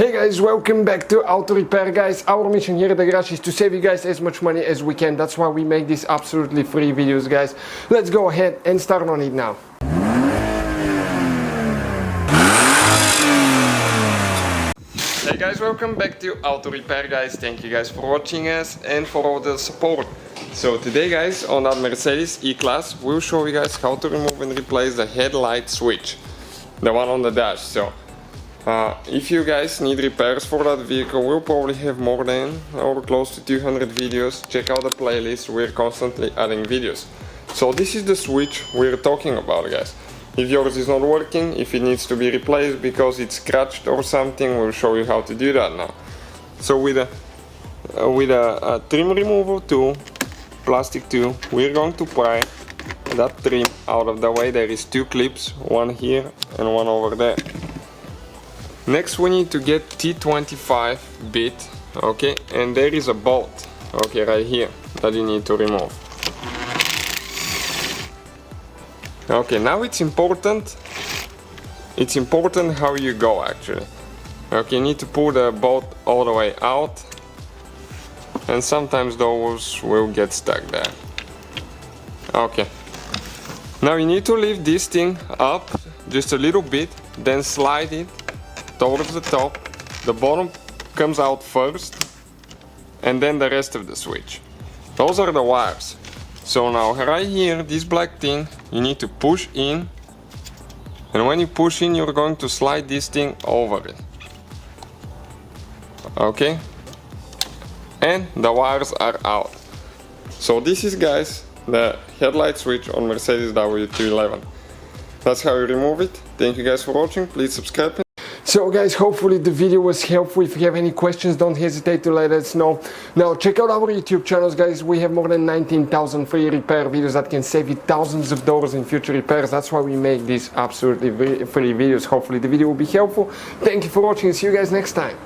Hey guys, welcome back to Auto Repair, guys. Our mission here at the garage is to save you guys as much money as we can. That's why we make these absolutely free videos, guys. Let's go ahead and start on it now. Hey guys, welcome back to Auto Repair, guys. Thank you guys for watching us and for all the support. So today, guys, on that Mercedes E-Class, we'll show you guys how to remove and replace the headlight switch, the one on the dash. So if you guys need repairs for that vehicle, we'll probably have more than or close to 200 videos. Check out the playlist, we're constantly adding videos. So this is the switch we're talking about, guys. If yours is not working, if it needs to be replaced because it's scratched or something, we'll show you how to do that now. So with a trim removal tool, plastic tool, we're going to pry that trim out of the way. There is two clips, one here and one over there. Next we need to get T25 bit, okay, and there is a bolt, okay, right here, that you need to remove. Okay, now it's important how you go actually. Okay, you need to pull the bolt all the way out, and sometimes those will get stuck there. Okay, now you need to lift this thing up just a little bit, then slide it towards the top. The bottom comes out first and then the rest of the switch. Those are the wires. So now right here, this black thing, you need to push in, and when you push in, you're going to slide this thing over it. Okay, and the wires are out. So this is, guys, the headlight switch on Mercedes W211. That's how you remove it. Thank you guys for watching. Please subscribe. So guys, hopefully the video was helpful. If you have any questions, don't hesitate to let us know. Now check out our YouTube channels, guys. We have more than 19,000 free repair videos that can save you thousands of dollars in future repairs. That's why we make these absolutely free videos. Hopefully the video will be helpful. Thank you for watching. See you guys next time.